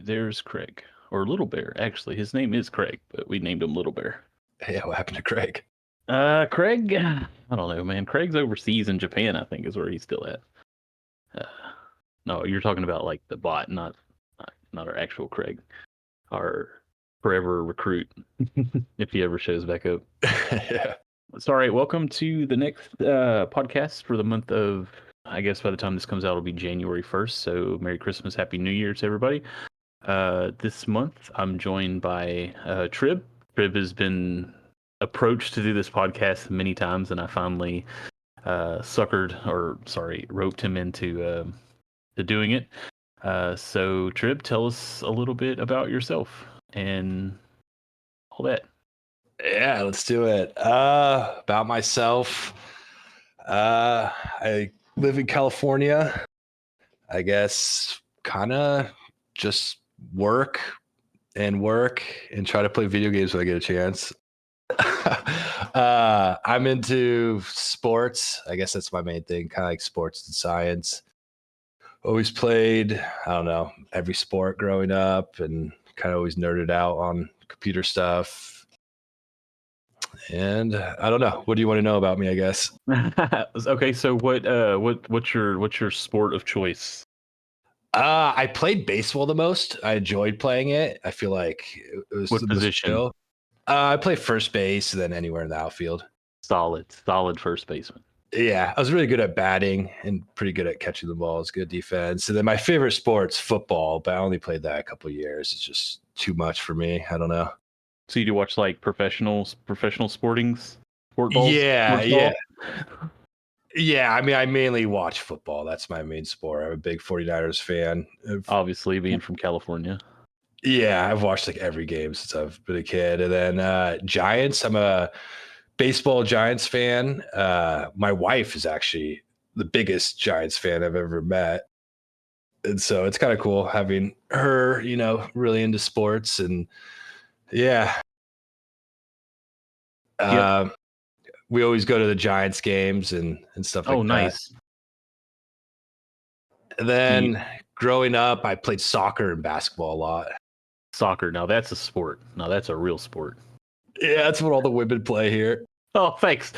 there's Craig, or Little Bear. Actually, his name is Craig, but we named him Little Bear. Yeah, what happened to Craig? Craig, I don't know, man. Craig's overseas in Japan, I think, is where he's still at. No, you're talking about like the bot, not our actual Craig, our forever recruit. If he ever shows back up. Yeah. Sorry, welcome to the next podcast for the month of. I guess by the time this comes out, it'll be January 1st. So Merry Christmas, Happy New Year to everybody. This month, I'm joined by Trib. Trib has been approached to do this podcast many times, and I finally roped him into to doing it. So, Trib, tell us a little bit about yourself and all that. Yeah, let's do it. About myself. I live in California. I guess kind of just work and try to play video games when I get a chance. I'm into sports. I guess that's my main thing, kind of like sports and science. Always played, I don't know, every sport growing up and kind of always nerded out on computer stuff. And I don't know. What do you want to know about me, I guess? Okay, so what's your sport of choice? I played baseball the most. I enjoyed playing it. I feel like it was What the most position? chill. I play first base and then anywhere in the outfield. Solid first baseman. Yeah, I was really good at batting and pretty good at catching the balls, good defense. And then my favorite sport's football, but I only played that a couple of years. It's just too much for me. I don't know. So you do watch like professional sportings, sport balls? Yeah. Yeah, I mean, I mainly watch football. That's my main sport. I'm a big 49ers fan. Obviously, being from California. Yeah, I've watched like every game since I've been a kid. And then Giants, I'm a baseball Giants fan. My wife is actually the biggest Giants fan I've ever met. And so it's kind of cool having her, really into sports. And yeah. Yep. We always go to the Giants games and stuff like that. Nice. And then growing up, I played soccer and basketball a lot. Soccer. Now that's a sport. Now that's a real sport. Yeah, that's what all the women play here. Oh, thanks.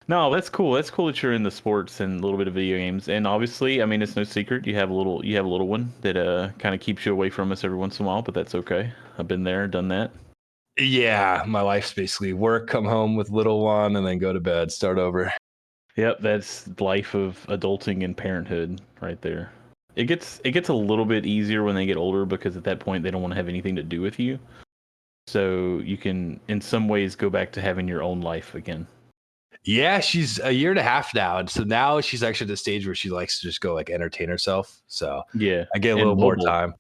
No, that's cool. That's cool that you're in the sports and a little bit of video games. And obviously, I mean, it's no secret you have a little one that kind of keeps you away from us every once in a while, but that's okay. I've been there, done that. Yeah, my life's basically work, come home with little one, and then go to bed, start over. Yep, that's life of adulting and parenthood right there. It gets a little bit easier when they get older because at that point they don't want to have anything to do with you. So you can, in some ways, go back to having your own life again. Yeah, she's a year and a half now, and so now she's actually at the stage where she likes to just go like entertain herself. So yeah, I get a little more time.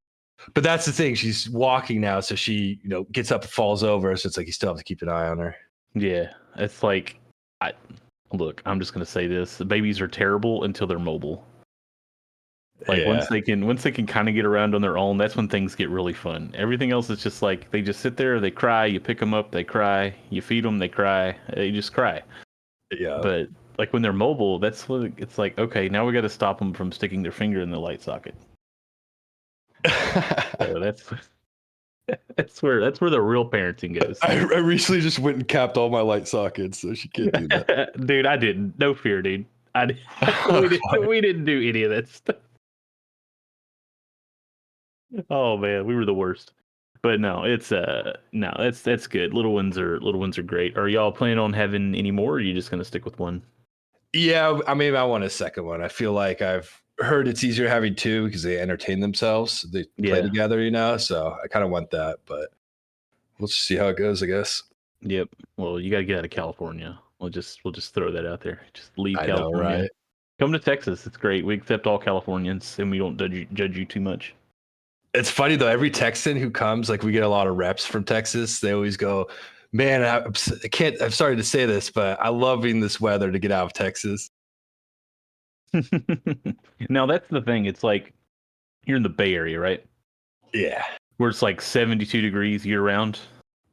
But that's the thing; she's walking now, so she gets up and falls over. So it's like you still have to keep an eye on her. Yeah, it's like look. I'm just gonna say this: the babies are terrible until they're mobile. Like once they can kind of get around on their own, that's when things get really fun. Everything else is just like they just sit there, they cry, you pick them up, they cry, you feed them, they cry, they just cry. Yeah. But like when they're mobile, that's what it's like. Okay, now we got to stop them from sticking their finger in the light socket. So that's where the real parenting goes. I recently just went and capped all my light sockets, so she can't do that. Dude, I didn't. No fear, dude. We didn't do any of that stuff. Oh man, we were the worst. But no, it's that's good. Little ones are great. Are y'all planning on having any more, or are you just gonna stick with one? Yeah, I mean, I want a second one. I feel like I've heard it's easier having two because they entertain themselves. They play together, so I kind of want that, but we'll just see how it goes, I guess. Yep. Well, you gotta get out of California. We'll just throw that out there. Just leave California. I know, right? Come to Texas. It's great. We accept all Californians, and we don't judge you too much. It's funny though. Every Texan who comes, like we get a lot of reps from Texas. They always go, "Man, I'm sorry to say this, but I loving this weather to get out of Texas." Now that's the thing. It's like you're in the Bay Area, right? Yeah. Where it's like 72 degrees year round.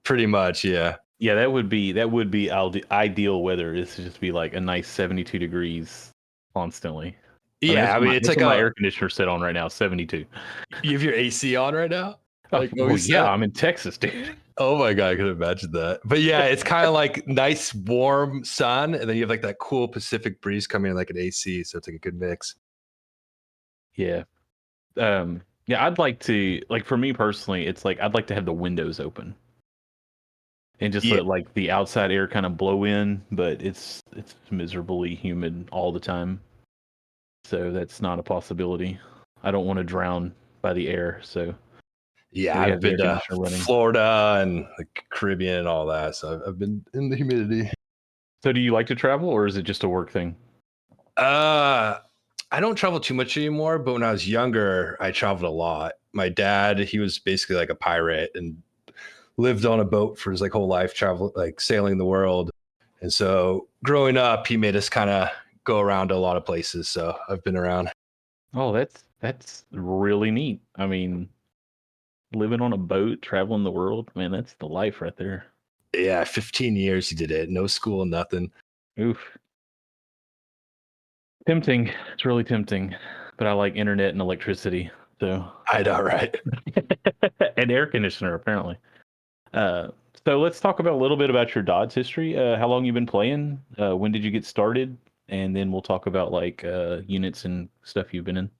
Pretty much, yeah. Yeah, that would be ideal weather. Is to just be like a nice 72 degrees constantly. Yeah, I mean, it's that's like what my air conditioner set on right now, 72. you have your AC on right now? Oh, Like what well, we yeah, said? I'm in Texas, dude. Oh my God, I could imagine that. But yeah, it's kind of like nice, warm sun, and then you have like that cool Pacific breeze coming in like an AC, so it's like a good mix. Yeah. Yeah, I'd like to, like, for me personally, it's like I'd like to have the windows open and just Yeah, let like the outside air kind of blow in, but it's miserably humid all the time. So that's not a possibility. I don't want to drown by the air, so yeah, we I've have the been air to conditioner running. Florida and the Caribbean and all that, so I've been in the humidity. So do you like to travel, or is it just a work thing? Uh, I don't travel too much anymore, but when I was younger, I traveled a lot. My dad, he was basically like a pirate and lived on a boat for his like whole life, travel like sailing the world. And so growing up, he made us kind of go around to a lot of places. So I've been around. Oh, that's really neat. I mean, living on a boat, traveling the world, man, that's the life right there. Yeah, 15 years he did it. No school, nothing. Oof. Tempting. It's really tempting. But I like internet and electricity. So I know, right? and air conditioner apparently. Uh so let's talk about a little bit about your Dodds history. How long you been playing? When did you get started? And then we'll talk about like units and stuff you've been in.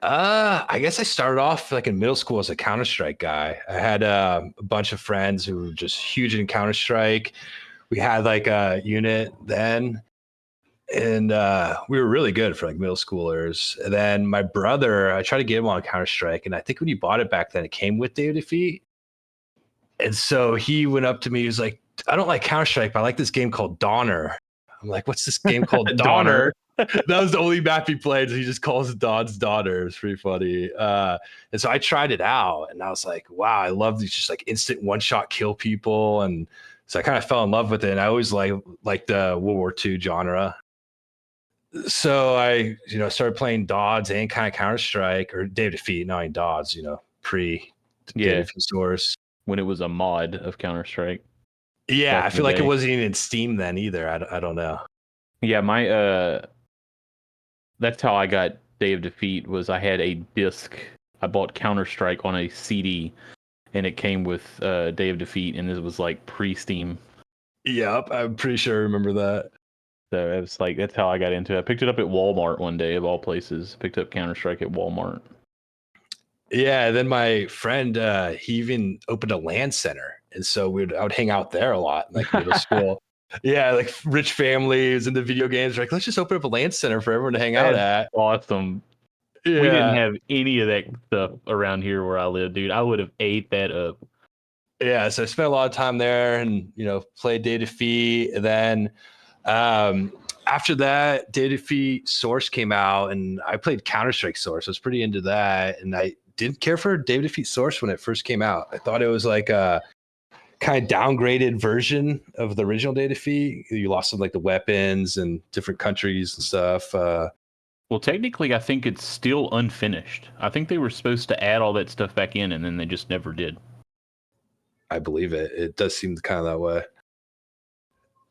I guess I started off like in middle school as a Counter Strike guy. I had a bunch of friends who were just huge in Counter Strike. We had like a unit then, and we were really good for like middle schoolers. And then my brother, I tried to get him on Counter Strike, and I think when he bought it back then, it came with Day of Defeat. And so he went up to me. He was like, "I don't like Counter Strike, but I like this game called Donner." I'm like, "What's this game called Donner. Donner?" That was the only map he played. So he just calls it Don's Donner. It's pretty funny. And so I tried it out, and I was like, "Wow, I love these just like instant one shot kill people." And so I kind of fell in love with it. And I always like the World War II genre. So I, started playing Dodds and kind of Counter Strike or Day of Defeat, not in Dodds, pre Day of Yeah, Defeat source. when it was a mod of Counter Strike Yeah, back I in the feel like it day. wasn't even in Steam then either. I don't know. Yeah, my that's how I got Day of Defeat was I had a disc. I bought Counter Strike on a CD and it came with Day of Defeat and it was like pre-Steam. Yep, I'm pretty sure I remember that. So it was like that's how I got into it. I picked it up at Walmart one day of all places. Picked up Counter Strike at Walmart. Yeah, then my friend, he even opened a LAN center, and so I would hang out there a lot, in, like middle school. Yeah, like rich families and the video games. Like, let's just open up a LAN center for everyone to hang out That's at. awesome. We didn't Yeah, have any of that stuff around here where I live, dude. I would have ate that up. yeah. So I spent a lot of time there, and played Day of Defeat. And then um, after that, Day of Defeat Source came out, and I played Counter Strike Source. I was pretty into that, and I didn't care for Day of Defeat Source when it first came out. I thought it was like a kind of downgraded version of the original Day of Defeat. You lost some like the weapons and different countries and stuff. Well, technically, I think it's still unfinished. I think they were supposed to add all that stuff back in, and then they just never did. I believe it. It does seem kind of that way.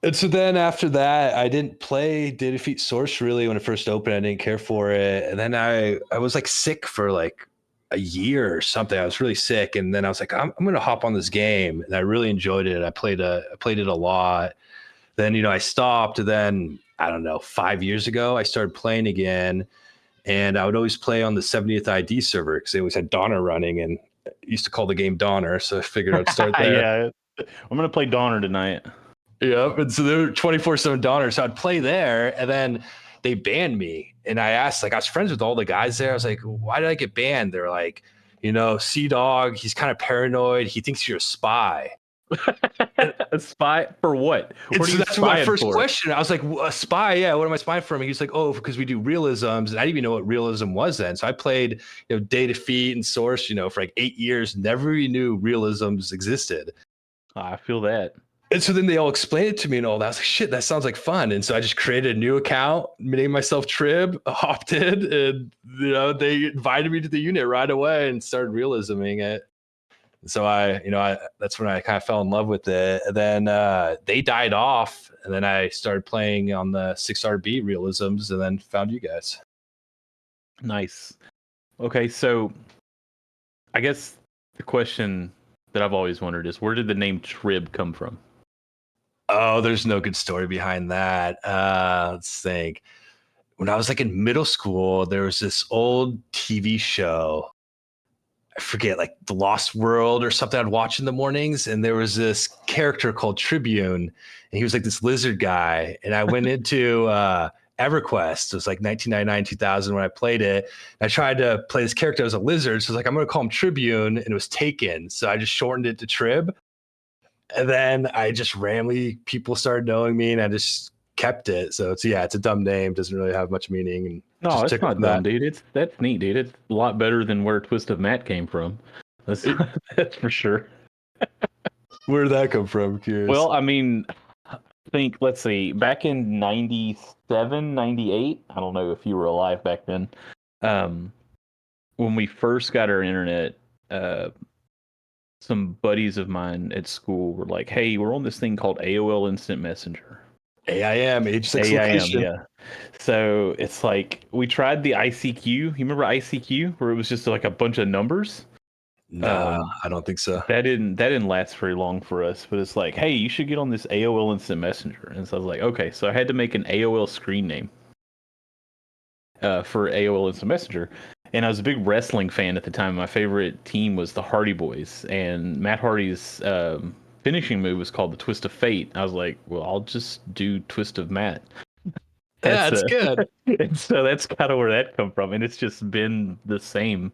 And so then after that, I didn't play Day of Defeat Source really when it first opened. I didn't care for it. And then I was like sick for like a year or something. I was really sick. And then I was like, I'm going to hop on this game. And I really enjoyed it. I played it a lot. Then, I stopped. And then, I don't know, 5 years ago, I started playing again. And I would always play on the 70th ID server because they always had Donner running and used to call the game Donner. So I figured I'd start there. Yeah, I'm gonna play Donner tonight. Yep. And so they were 24/7 Donner. So I'd play there, and then they banned me. And I asked, like, I was friends with all the guys there. I was like, why did I get banned? They're like, Sea Dog, he's kind of paranoid. He thinks you're a spy. A spy for what? And What are so you that's my spying first for? question. I was like, a spy? Yeah. What am I spying from? He's like, oh, because we do realisms. And I didn't even know what realism was then. So I played, Day Defeat and Source, for like 8 years, never even knew realisms existed. I feel that. And so then they all explained it to me and all that. I was like, shit, that sounds like fun. And so I just created a new account, named myself Trib, hopped in, and they invited me to the unit right away and started realisming it. And so I that's when I kind of fell in love with it. And then they died off, and then I started playing on the 6RB realisms, and then found you guys. Nice. Okay, so I guess the question that I've always wondered is, where did the name Trib come from? Oh, there's no good story behind that. Let's think. When I was like in middle school, there was this old TV show. I forget, like The Lost World or something I'd watch in the mornings. And there was this character called Tribune, and he was like this lizard guy. And I went into EverQuest. It was like 1999, 2000 when I played it. And I tried to play this character as a lizard. So I was like, I'm going to call him Tribune. And it was taken. So I just shortened it to Trib. And then I just randomly, people started knowing me and I just kept it. So it's a dumb name. Doesn't really have much meaning. And No, just it's took it not from dumb, that. dude. That's neat, dude. It's a lot better than where Twist of Matt came from. That's It, that's for sure. where did that come from? I'm curious. Well, I mean, let's see, back in 97, 98. I don't know if you were alive back then. Um, when we first got our internet, uh, some buddies of mine at school were like, "Hey, we're on this thing called AOL Instant Messenger." AIM, age 6 AIM, location. yeah. So it's like we tried the ICQ. You remember ICQ, where it was just like a bunch of numbers? Nah, Um, I don't think so. that didn't last very long for us. But it's like, hey, you should get on this AOL Instant Messenger. And so I was like, okay. So I had to make an AOL screen name for AOL Instant Messenger. And I was a big wrestling fan at the time. My favorite team was the Hardy Boys, and Matt Hardy's finishing move was called the Twist of Fate. I was like, well, I'll just do Twist of Matt. Yeah, That's it's good. and so that's kind of where that come from, and it's just been the same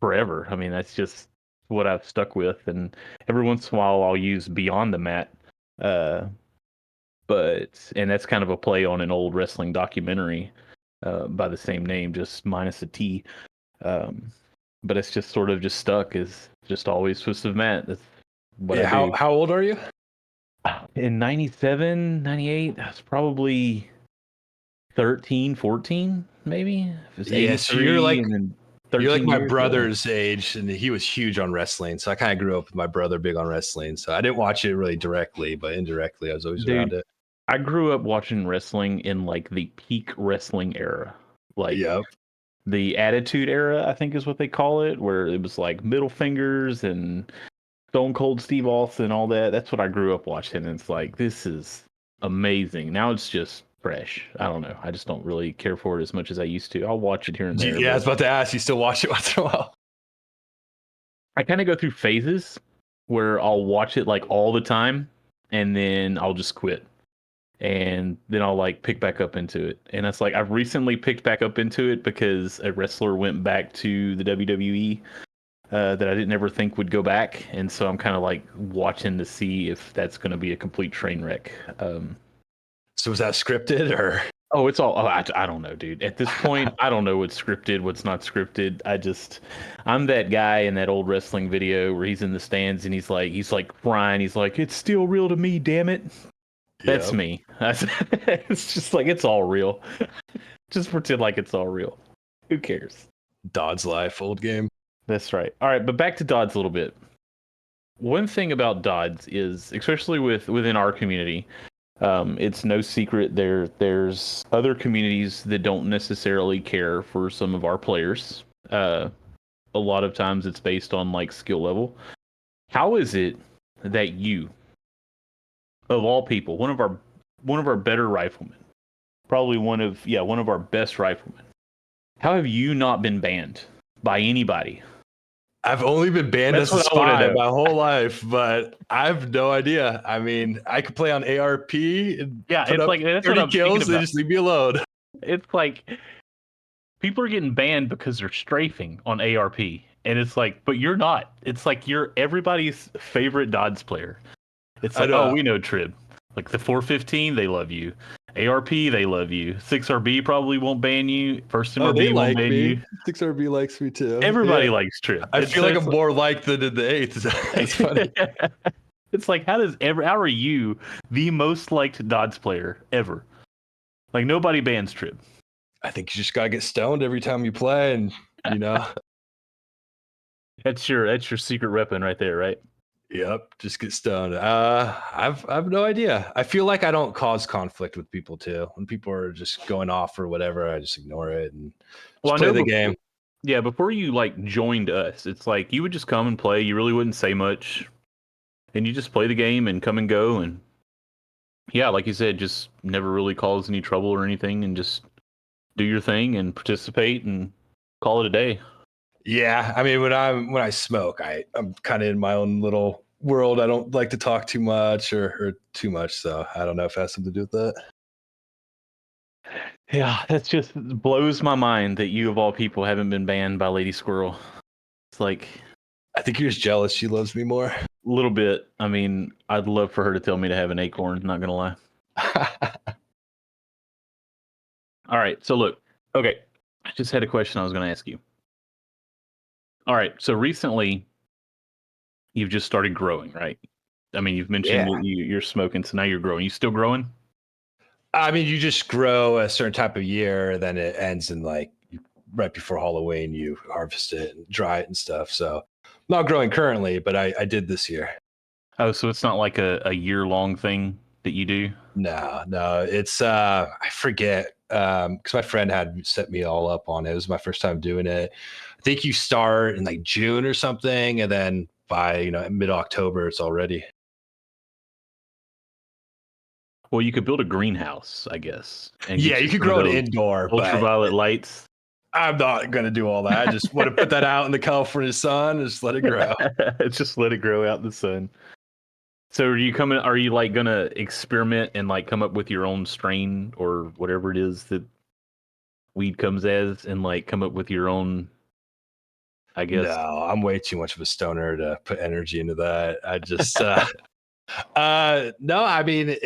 forever. I mean, that's just what I've stuck with, and every once in a while I'll use Beyond the Mat, uh, and that's kind of a play on an old wrestling documentary by the same name, just minus a T. Um, but it's just sort of just stuck as just always Twist of Matt. That's what I Yeah, do. how old are you? In 97, 98, I was probably 13, 14, maybe. If it's Yeah, so 83 and then you're like 13 my years. Yeah. brother's age, and he was huge on wrestling. So I kind of grew up with my brother big on wrestling. So I didn't watch it really directly, but indirectly, I was always around Dude, it. I grew up watching wrestling in like the peak wrestling era. Like Yep. the Attitude Era, I think is what they call it, where it was like middle fingers and Stone Cold Steve Austin and all that. That's what I grew up watching. And it's like, this is amazing. Now it's just fresh. I don't know. I just don't really care for it as much as I used to. I'll watch it here and there, Yeah, I but was about to ask. You still watch it once in a while? I kind of go through phases where I'll watch it like all the time and then I'll just quit. And then I'll like pick back up into it. And it's like I've recently picked back up into it because a wrestler went back to the WWE that I didn't ever think would go back. And so I'm kind of like watching to see if that's going to be a complete train wreck. So was that scripted or? Oh, it's all. Oh, I don't know, dude. At this point, I don't know what's scripted, what's not scripted. I'm that guy in that old wrestling video where he's in the stands and he's like crying. He's like, "It's still real to me, damn it." That's Yep. me. It's just like it's all real. Just pretend like it's all real. Who cares? Dodd's Life, old game. That's right. All right, but back to Dodds a little bit. One thing about Dodds is, especially within our community, it's no secret there's other communities that don't necessarily care for some of our players. A lot of times it's based on like skill level. How is it that you, of all people, one of our better riflemen, probably one of our best riflemen, how have you not been banned by anybody? I've only been banned That's as a what I want to spy know. my whole life, but I have no idea. I mean, I could play on ARP and Yeah, put it's up like that's what 30 I'm thinking kills. They about. just leave me alone. It's like people are getting banned because they're strafing on ARP. And it's like, but you're not. It's like you're everybody's favorite Dodds player. It's I like, oh, know. we know Trib. Like the 415, they love you. ARP, they love you. 6RB probably won't ban you. First Oh, they MRB won't like ban me. you. 6RB likes me too. Yeah. Everybody likes Trib. I And feel so like it's I'm more liked than in the eighth. That's funny. it's like how are you the most liked Dodds player ever? Like nobody bans Trib. I think you just gotta get stoned every time you play, and That's your secret weapon right there, right? Yep, just get stoned. I've no idea. I feel like I don't cause conflict with people too. When people are just going off or whatever, I just ignore it and Well, just I play know the game. yeah, before you like joined us, it's like you would just come and play. You really wouldn't say much, and you just play the game and come and go. And yeah, like you said, just never really cause any trouble or anything, and just do your thing and participate and call it a day. Yeah, I mean, when I smoke, I'm kind of in my own little world. I don't like to talk too much or too much. So I don't know if it has something to do with that. Yeah, that's just blows my mind that you of all people haven't been banned by Lady Squirrel. It's like I think you're just jealous. She loves me more. a little bit. I mean, I'd love for her to tell me to have an acorn. Not gonna lie. All right, so look, okay, I just had a question I was gonna ask you. All right, so recently you've just started growing, right? I mean, you've mentioned Yeah. that you're smoking, so now you're growing. You still growing? I mean, you just grow a certain type of year, then it ends in like right before Halloween, you harvest it and dry it and stuff. So not growing currently, but I did this year. Oh, so it's not like a year long thing that you do? No, no, it's I forget because my friend had set me all up on it. It was my first time doing it. I think you start in like June or something, and then by mid October, it's already. Well, you could build a greenhouse, I guess, and Yeah, get you you could some of grow it those indoor, but ultraviolet lights. I'm not gonna do all that. I just want to put that out in the California sun and just let it grow. Just let it grow out in the sun. So are you coming? Are you like gonna experiment and like come up with your own strain or whatever it is that weed comes as, and like come up with your own? I No, guess. I'm way too much of a stoner to put energy into that. I just no, I mean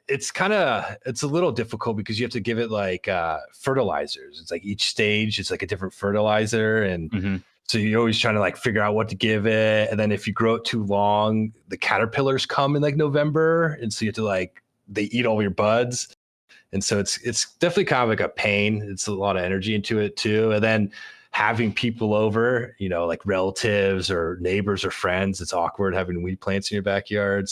it's a little difficult because you have to give it like fertilizers. It's like each stage is like a different fertilizer, and Hmm. so you're always trying to like figure out what to give it. And then if you grow it too long, the caterpillars come in like November, and so you have to like they eat all your buds. And so it's definitely kind of like a pain. It's a lot of energy into it too. And then having people over, like relatives or neighbors or friends, it's awkward having weed plants in your backyard.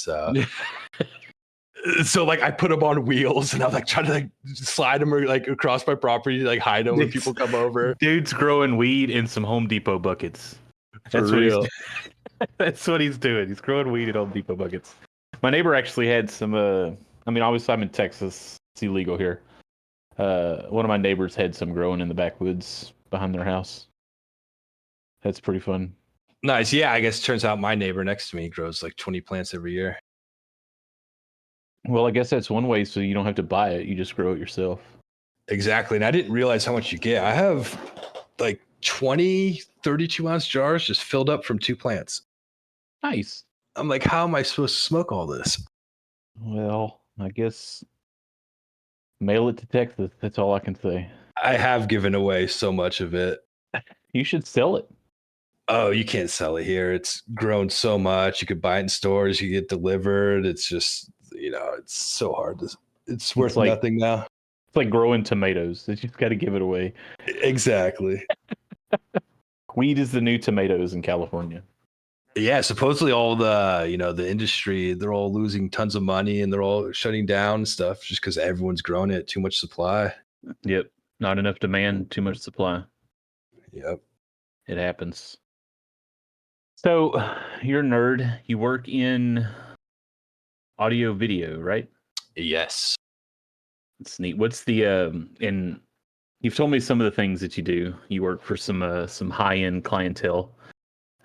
So like I put them on wheels and I'm like trying to like slide them or like across my property, like hide them when Dude's, people come over. dude's growing weed in some Home Depot buckets. For That's what he's. real. That's what he's doing. He's growing weed in Home Depot buckets. My neighbor actually had some. I mean, obviously I'm in Texas. It's illegal here. One of my neighbors had some growing in the backwoods behind their house. That's pretty fun. Nice. Yeah, I guess it turns out my neighbor next to me grows like 20 plants every year. Well, I guess that's one way, so you don't have to buy it. You just grow it yourself. Exactly. And I didn't realize how much you get. I have like 20, 32-ounce jars just filled up from 2 plants. Nice. I'm like, how am I supposed to smoke all this? Well, I guess mail it to Texas. That's all I can say. I have given away so much of it. You should sell it. Oh, you can't sell it here. It's grown so much. You could buy it in stores, you get delivered. It's just, it's so hard to, it's It's worth like nothing now. it's like growing tomatoes. You just got to give it away. Exactly. Weed is the new tomatoes in California. Yeah, supposedly all the industry, they're all losing tons of money and they're all shutting down and stuff just because everyone's growing it, too much supply. Yep. Not enough demand, too much supply. Yep. It happens. So, you're a nerd. You work in audio video, right? Yes. It's neat. What's the and you've told me some of the things that you do. You work for some high-end clientele.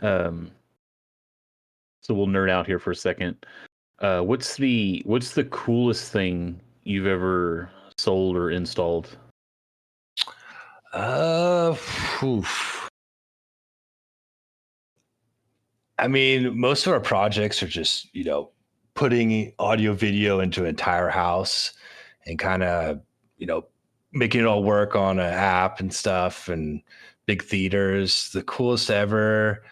Um so we'll nerd out here for a second. What's the coolest thing you've ever sold or installed? Uh, oof. I mean, most of our projects are just, putting audio video into an entire house and kind of, you know, making it all work on an app and stuff and big theaters. The coolest ever.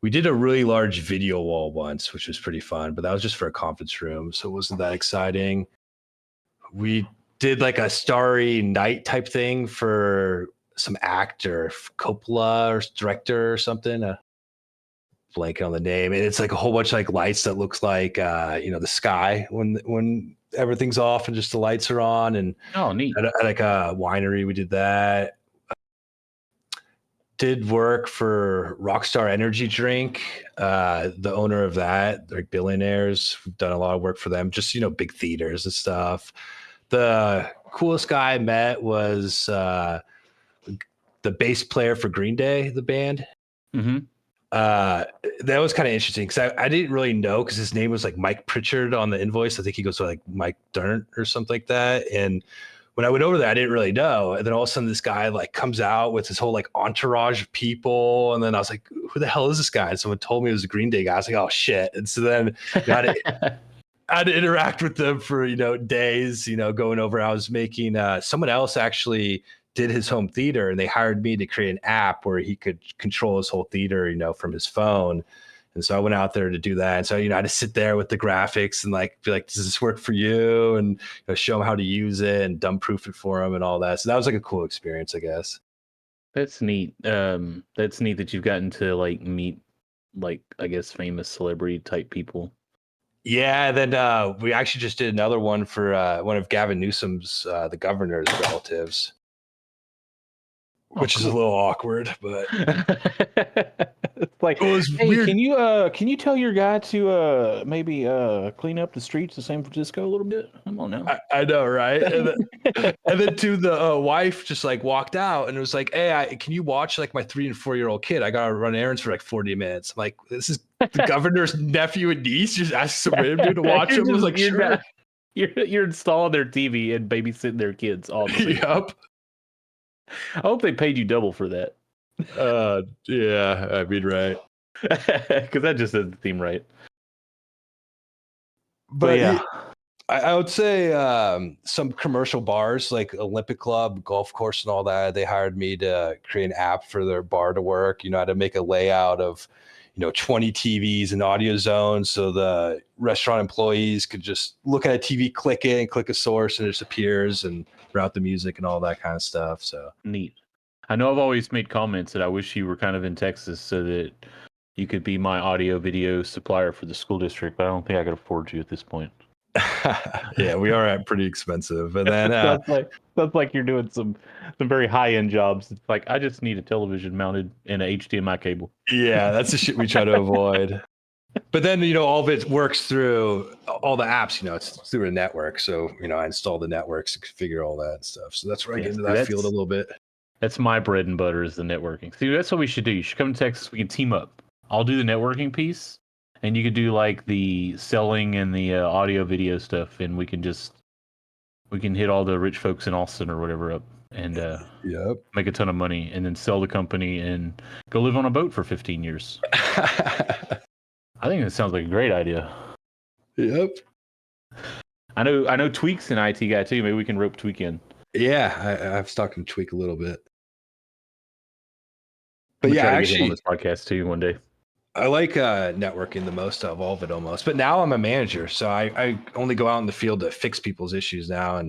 We did a really large video wall once, which was pretty fun, but that was just for a conference room. So it wasn't that exciting. We did like a starry night type thing for some actor, Coppola or director or something. blanking on the name, and it's like a whole bunch of like lights that looks like the sky when everything's off and just the lights are on. And Oh, neat. at like a winery, we did that. Did work for Rockstar Energy Drink, the owner of that, like billionaires. We've done a lot of work for them, just big theaters and stuff. The coolest guy I met was the bass player for Green Day, the band. Mm-hmm. That was kind of interesting because I didn't really know, because his name was like Mike Pritchard on the invoice. I think he goes to like Mike Dirnt or something like that. And when I went over there, I didn't really know. And then all of a sudden this guy like comes out with his whole like entourage of people. And then I was like, who the hell is this guy? And someone told me it was a Green Day guy. I was like, oh shit. And so then I had to interact with them for, days, going over. I was making someone else actually did his home theater, and they hired me to create an app where he could control his whole theater, from his phone. And so I went out there to do that. And so, I had to sit there with the graphics and like be like, does this work for you? And show them how to use it and dumb proof it for them and all that. So that was like a cool experience, I guess. That's neat. That's neat that you've gotten to like meet, like, I guess, famous celebrity type people. Yeah, then we actually just did another one for one of Gavin Newsom's, the governor's relatives, which is a little awkward, but it's like, it was hey, weird. can you tell your guy to maybe clean up the streets of San Francisco a little bit? Come on now. I know, right? And then too, the wife just like walked out and it was like, hey, can you watch like my 3 and 4-year-old kid? I gotta run errands for like 40 minutes. I'm like, this is the governor's nephew and niece. Just ask some random dude to watch him. I was like, sure. You're installing their TV and babysitting their kids all the same. Yep. I hope they paid you double for that. Yeah, I mean, right. Because that just doesn't seem right. But yeah, I would say some commercial bars like Olympic Club, golf course, and all that. They hired me to create an app for their bar to work. I had to make a layout of 20 TVs and audio zones, so the restaurant employees could just look at a TV, click it, and click a source, and it just appears and route the music and all that kind of stuff. So neat. I know I've always made comments that I wish you were kind of in Texas so that you could be my audio video supplier for the school district, but I don't think I could afford you at this point. Yeah, we are at pretty expensive. And then that's like you're doing some very high end jobs. It's like, I just need a television mounted and a HDMI cable. yeah, that's the shit we try to avoid. But then, all of it works through all the apps, it's through a network. So, I install the networks to configure all that stuff. So that's where I get into that field a little bit. That's my bread and butter, is the networking. See, that's what we should do. You should come to Texas. We can team up. I'll do the networking piece, and you could do like the selling and the audio video stuff, and we can hit all the rich folks in Austin or whatever up and make a ton of money, and then sell the company and go live on a boat for 15 years. I think that sounds like a great idea. Yep. I know Tweak's an IT guy too. Maybe we can rope Tweak in. Yeah, I've talked to Tweak a little bit. But yeah, actually, get him on this podcast too one day. I like networking the most of all of it almost. But now I'm a manager, so I only go out in the field to fix people's issues now.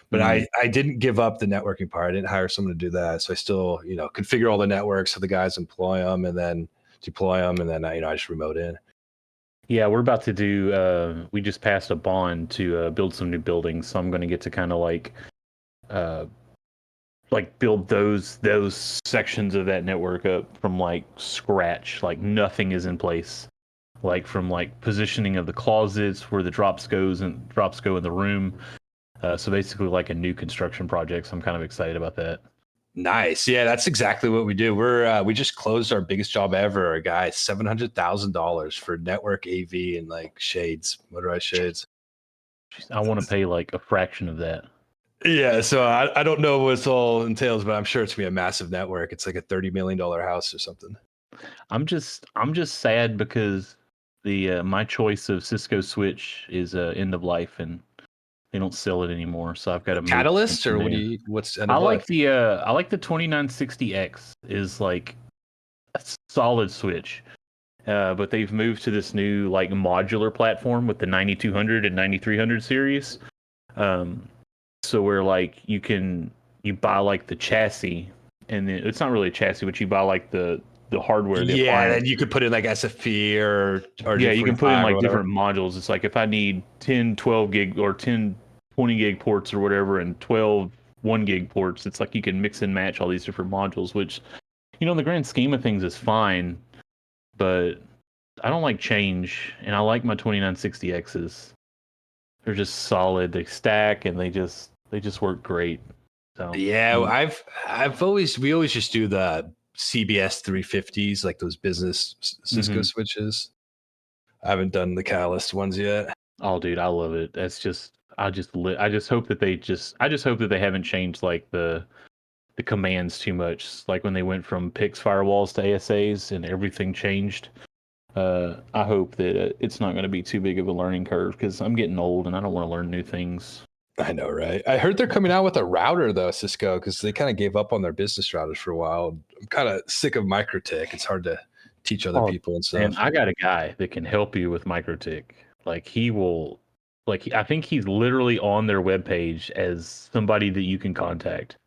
But I didn't give up the networking part. I didn't hire someone to do that. So I still, configure all the networks so the guys employ them and then deploy them, and then I just remote in. Yeah, we're about to do. We just passed a bond to build some new buildings, so I'm going to get to kind of like build those sections of that network up from like scratch. Like nothing is in place. Like from like positioning of the closets where the drops go in the room. So basically like a new construction project. So I'm kind of excited about that. Nice. Yeah, that's exactly what we do. We just closed our biggest job ever, guys. $700,000 for network AV and like shades, motorized shades. I want to pay like a fraction of that. Yeah, so I don't know what it all entails, but I'm sure it's gonna be a massive network. It's like a $30 million house or something. I'm just sad because the my choice of Cisco switch is end of life and they don't sell it anymore. So I've got to Catalyst, or what's end of life? I like the 2960X is like a solid switch. But they've moved to this new like modular platform with the 9200 and 9300 series. So where like you buy like the chassis, and then it's not really a chassis, but you buy like the the hardware, the Yeah, appliance. then you could put in like SFP or Yeah, you can put in RJ45 or like whatever. different modules. It's like if I need 10 12 gig or 10 20 gig ports or whatever, and 12 1 gig ports, it's like you can mix and match all these different modules, which, in the grand scheme of things is fine, but I don't like change, and I like my 2960Xs. They're just solid. They stack, and they just work great. So Yeah, we always just do the CBS 350s, like those business Cisco hmm switches. I haven't done the Catalyst ones yet. oh, dude, I love it. That's just I just hope that I just hope that they haven't changed like the commands too much. Like when they went from PIX firewalls to ASAs and everything changed. I hope that it's not going to be too big of a learning curve because I'm getting old and I don't want to learn new things. I know, right? I heard they're coming out with a router though, Cisco, because they kind of gave up on their business routers for a while. I'm kind of sick of MikroTik. It's hard to teach other Oh, people and and stuff. I got a guy that can help you with MikroTik. Like he will, I think he's literally on their webpage as somebody that you can contact.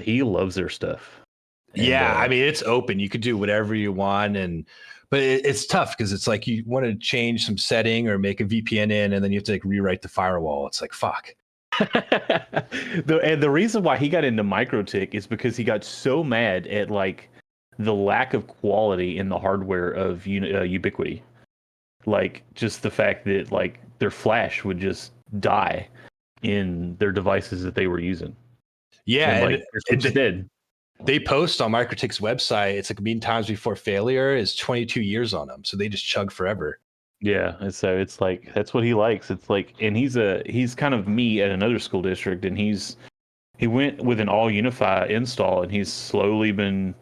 He loves their stuff, and Yeah, I mean it's open. You could do whatever you want, but it's tough because it's like you want to change some setting or make a VPN in, and then you have to like rewrite the firewall. It's like fuck. the reason why he got into MikroTik is because he got so mad at like the lack of quality in the hardware of Ubiquity. Like just the fact that like their flash would just die in their devices that they were using, Yeah, and like and, their and switch dead. they post on MikroTik's website. It's like mean times before failure is 22 years on them, so they just chug forever. Yeah, and so it's like that's what he likes. It's like, and he's kind of me at another school district, and he went with an all Unify install, and he's slowly been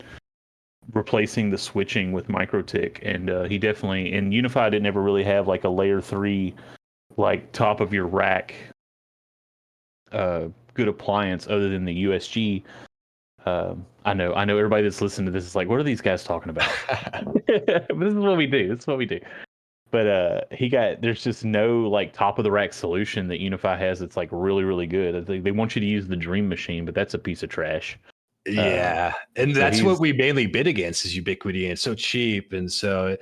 replacing the switching with MikroTik, and he definitely, and Unify didn't ever really have like a layer 3 like top of your rack good appliance other than the USG. I know everybody that's listening to this is like, what are these guys talking about? But this is what we do. This is what we do. But there's just no like top of the rack solution that Unify has that's like really, really good. They want you to use the Dream Machine, but that's a piece of trash. Uh, Yeah, and so that's what he's we mainly bid against is Ubiquity, and it's so cheap, and so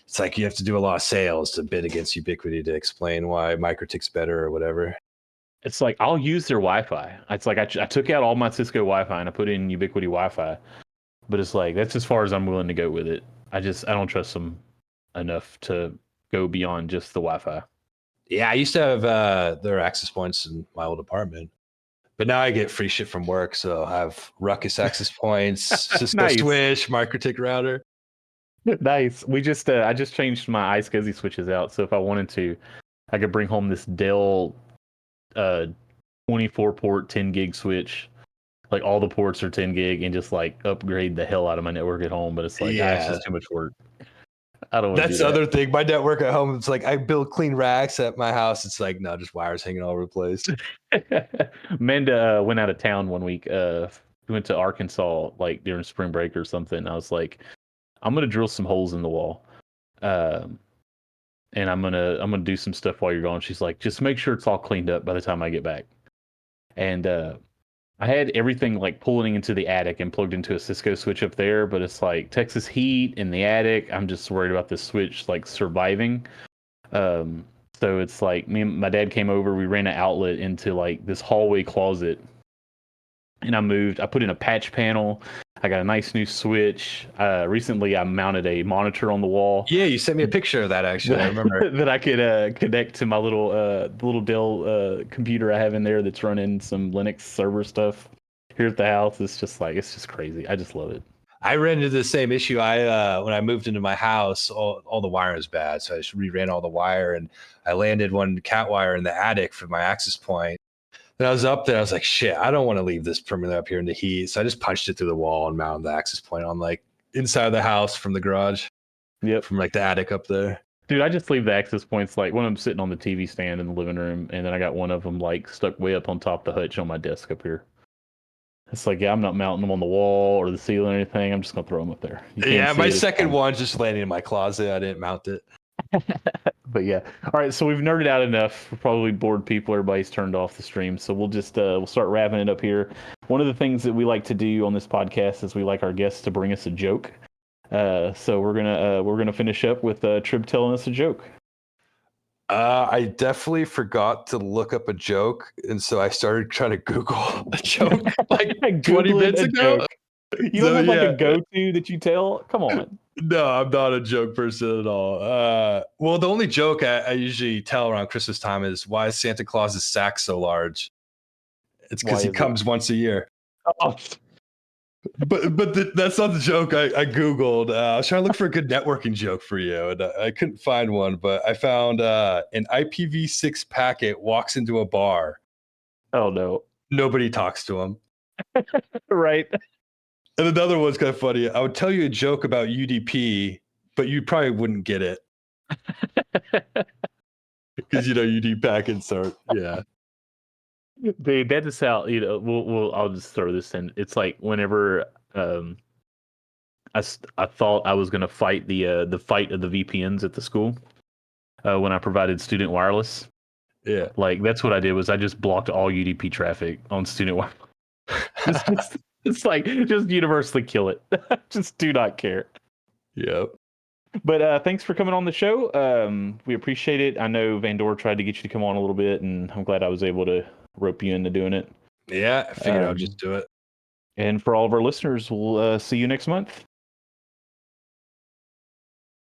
it's like you have to do a lot of sales to bid against Ubiquity to explain why MikroTik's better or whatever. it's like I'll use their Wi-Fi. It's like I took out all my Cisco Wi-Fi and I put in Ubiquity Wi-Fi, but it's like that's as far as I'm willing to go with it. I don't trust them enough to go beyond just the Wi-Fi. Yeah, I used to have their access points in my old apartment, but now I get free shit from work, so I have Ruckus access points, Cisco Nice. Swish, MikroTik router. Nice. I just changed my iSCSI switches out, so if I wanted to, I could bring home this Dell uh 24 port 10 gig switch. Like all the ports are 10 gig and just like upgrade the hell out of my network at home, but it's like it's Yeah, just too much work. I don't want to that's do the that. other thing. My network at home, it's like I build clean racks at my house. It's like no, just wires hanging all over the place. Manda went out of town one week. We went to Arkansas like during spring break or something. I was like, I'm gonna drill some holes in the wall, um, and I'm gonna do some stuff while you're gone. She's like, just make sure it's all cleaned up by the time I get back. And I had everything like pulling into the attic and plugged into a Cisco switch up there, but it's like Texas heat in the attic. I'm just worried about this switch like surviving. Um, so it's like me and my dad came over. We ran an outlet into like this hallway closet, and I put in a patch panel. I got a nice new switch. Recently, I mounted a monitor on the wall Yeah, you sent me a picture of that actually. I that remember. that I could connect to my little Dell computer I have in there that's running some Linux server stuff here at the house. It's just crazy. I just love it. I ran into the same issue. I when I moved into my house, all the wire was bad, so I just reran all the wire, and I landed one cat wire in the attic for my access point. Then I was up there. I was like, shit, I don't want to leave this permanently up here in the heat, so I just punched it through the wall and mounted the access point on like inside of the house from the garage, Yep. from like the attic up there. Dude, I just leave the access points like one of them sitting on the TV stand in the living room, and then I got one of them like stuck way up on top of the hutch on my desk up here. It's like, yeah, I'm not mounting them on the wall or the ceiling or anything. I'm just gonna throw them up there. You can't Yeah, see my it. It's second fine. one just landing in my closet. I didn't mount it. But yeah, all right. So we've nerded out enough. We're probably bored people. Everybody's turned off the stream, so we'll just we'll start wrapping it up here. One of the things that we like to do on this podcast is we like our guests to bring us a joke. So we're gonna finish up with Trib telling us a joke. I definitely forgot to look up a joke, and so I started trying to Google a joke like 20 Googling minutes a ago. joke. You don't So have like a yeah, go-to that you tell? Come on. no, I'm not a joke person at all. Well, the only joke I usually tell around Christmas time is why is Santa Claus's sack so large? It's because Why he is it? comes once a year. Oh, But that's not the joke I Googled. I was trying to look for a good networking joke for you, and I couldn't find one. But I found an IPv6 packet walks into a bar. oh no. Nobody talks to him. Right. And another one's kind of funny. I would tell you a joke about UDP, but you probably wouldn't get it because UD packets are Dude, that is how, I'll just throw this in. It's like whenever I thought I was gonna fight the fight of the VPNs at the school when I provided student wireless. yeah. Like that's what I did was I just blocked all UDP traffic on student wireless. It's like just universally kill it. Just do not care. Yep. But thanks for coming on the show. We appreciate it. I know Vandor tried to get you to come on a little bit, and I'm glad I was able to rope you into doing it. Yeah, I figured I'll just do it. And for all of our listeners, we'll see you next month.